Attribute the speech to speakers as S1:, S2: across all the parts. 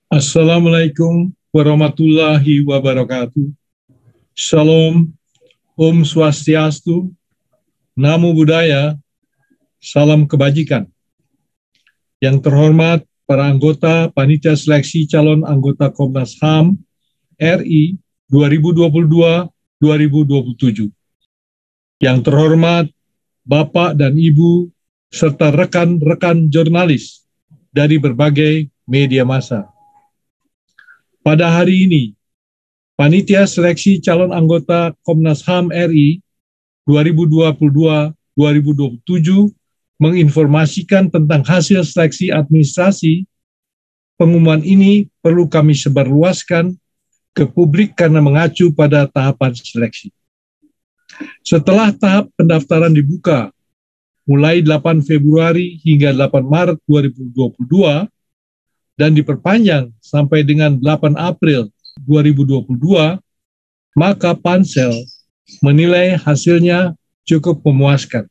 S1: Assalamualaikum warahmatullahi wabarakatuh. Shalom, Om Swastiastu, Namo Buddhaya, salam kebajikan. Yang terhormat para anggota Panitia Seleksi Calon Anggota Komnas HAM RI 2022-2027. Yang terhormat Bapak dan Ibu serta rekan-rekan jurnalis dari berbagai media massa. Pada hari ini, Panitia Seleksi Calon Anggota Komnas HAM RI 2022-2027 menginformasikan tentang hasil seleksi administrasi. Pengumuman ini perlu kami sebarluaskan ke publik karena mengacu pada tahapan seleksi. Setelah tahap pendaftaran dibuka mulai 8 Februari hingga 8 Maret 2022, dan diperpanjang sampai dengan 8 April 2022, maka Pansel menilai hasilnya cukup memuaskan.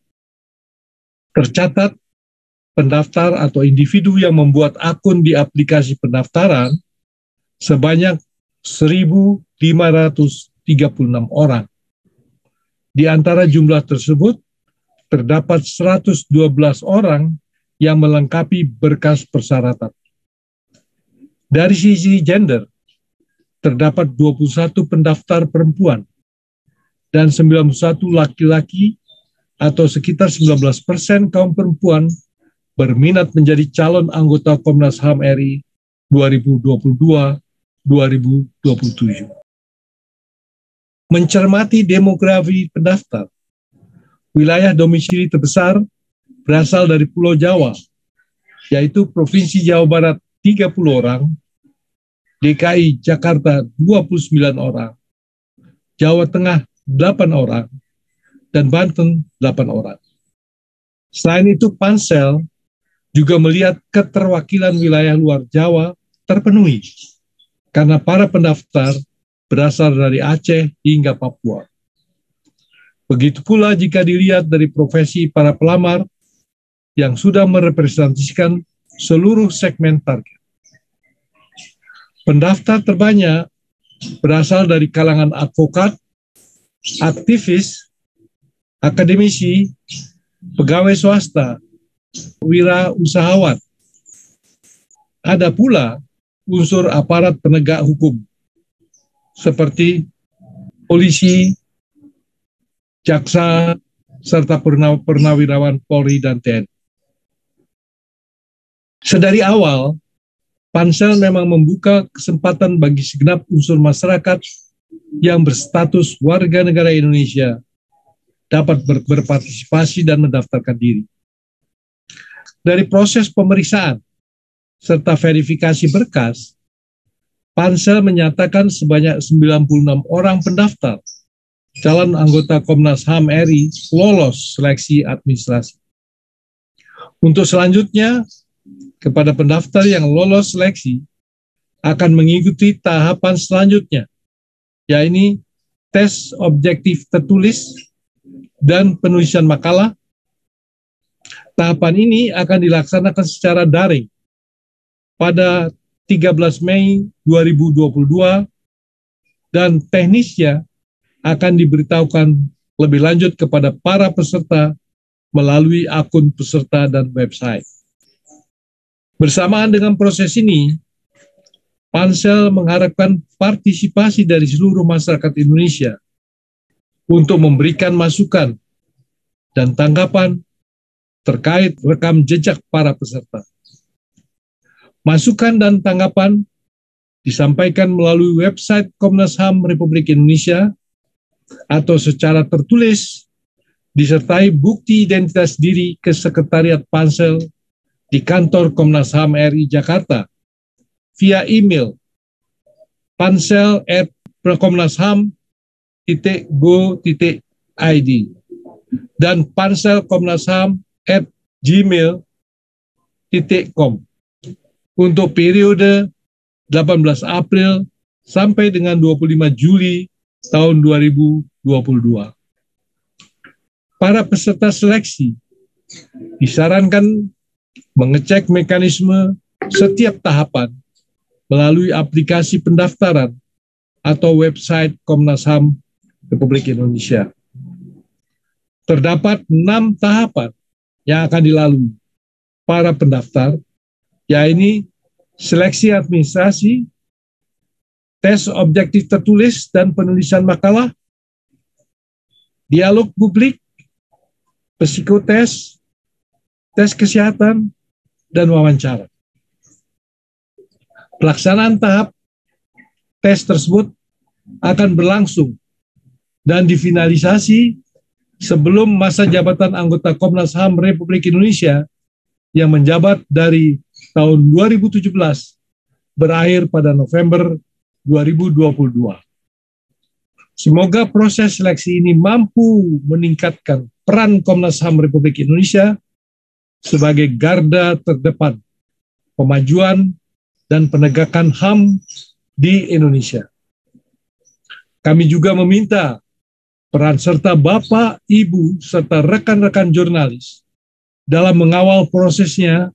S1: Tercatat, pendaftar atau individu yang membuat akun di aplikasi pendaftaran sebanyak 1.536 orang. Di antara jumlah tersebut, terdapat 112 orang yang melengkapi berkas persyaratan. Dari sisi gender, terdapat 21 pendaftar perempuan dan 91 laki-laki atau sekitar 19% kaum perempuan berminat menjadi calon anggota Komnas HAM RI 2022-2027. Mencermati demografi pendaftar, wilayah domisili terbesar berasal dari Pulau Jawa, yaitu Provinsi Jawa Barat 30 orang, DKI Jakarta 29 orang, Jawa Tengah 8 orang, dan Banten 8 orang. Selain itu, Pansel juga melihat keterwakilan wilayah luar Jawa terpenuhi, karena para pendaftar berasal dari Aceh hingga Papua. Begitu pula jika dilihat dari profesi para pelamar yang sudah merepresentasikan seluruh segmen target. Pendaftar terbanyak berasal dari kalangan advokat, aktivis, akademisi, pegawai swasta, wirausahawan. Ada pula unsur aparat penegak hukum, seperti polisi, jaksa, serta purnawirawan Polri dan TNI. Sedari awal, Pansel memang membuka kesempatan bagi segenap unsur masyarakat yang berstatus warga negara Indonesia dapat berpartisipasi dan mendaftarkan diri. Dari proses pemeriksaan serta verifikasi berkas, Pansel menyatakan sebanyak 96 orang pendaftar calon anggota Komnas HAM RI lolos seleksi administrasi. Untuk selanjutnya, kepada pendaftar yang lolos seleksi akan mengikuti tahapan selanjutnya, yaitu tes objektif tertulis dan penulisan makalah. Tahapan ini akan dilaksanakan secara daring pada 13 Mei 2022 dan teknisnya akan diberitahukan lebih lanjut kepada para peserta melalui akun peserta dan website. Bersamaan dengan proses ini, Pansel mengharapkan partisipasi dari seluruh masyarakat Indonesia untuk memberikan masukan dan tanggapan terkait rekam jejak para peserta. Masukan dan tanggapan disampaikan melalui website Komnas HAM Republik Indonesia atau secara tertulis disertai bukti identitas diri ke Sekretariat Pansel di kantor Komnas HAM RI Jakarta via email pansel@komnasham.go.id dan panselkomnasham@gmail.com untuk periode 18 April sampai dengan 25 Juli tahun 2022. Para peserta seleksi disarankan mengecek mekanisme setiap tahapan melalui aplikasi pendaftaran atau website Komnas HAM Republik Indonesia. Terdapat 6 tahapan yang akan dilalui para pendaftar, yaitu seleksi administrasi, tes objektif tertulis dan penulisan makalah, dialog publik, psikotes, tes kesehatan, dan wawancara. Pelaksanaan tahap tes tersebut akan berlangsung dan difinalisasi sebelum masa jabatan anggota Komnas HAM Republik Indonesia yang menjabat dari tahun 2017 berakhir pada November 2022. Semoga proses seleksi ini mampu meningkatkan peran Komnas HAM Republik Indonesia sebagai garda terdepan pemajuan dan penegakan HAM di Indonesia. Kami juga meminta peran serta Bapak, Ibu, serta rekan-rekan jurnalis dalam mengawal prosesnya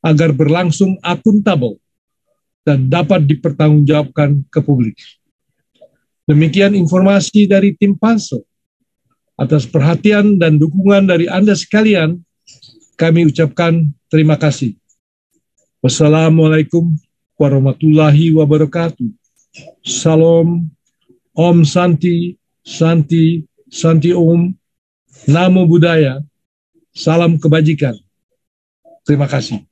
S1: agar berlangsung akuntabel dan dapat dipertanggungjawabkan ke publik. Demikian informasi dari tim Pansel. Atas perhatian dan dukungan dari Anda sekalian, kami ucapkan terima kasih. Wassalamualaikum warahmatullahi wabarakatuh. Salam, Om Santi, Santi, Santi Om, Namo Buddhaya, salam kebajikan. Terima kasih.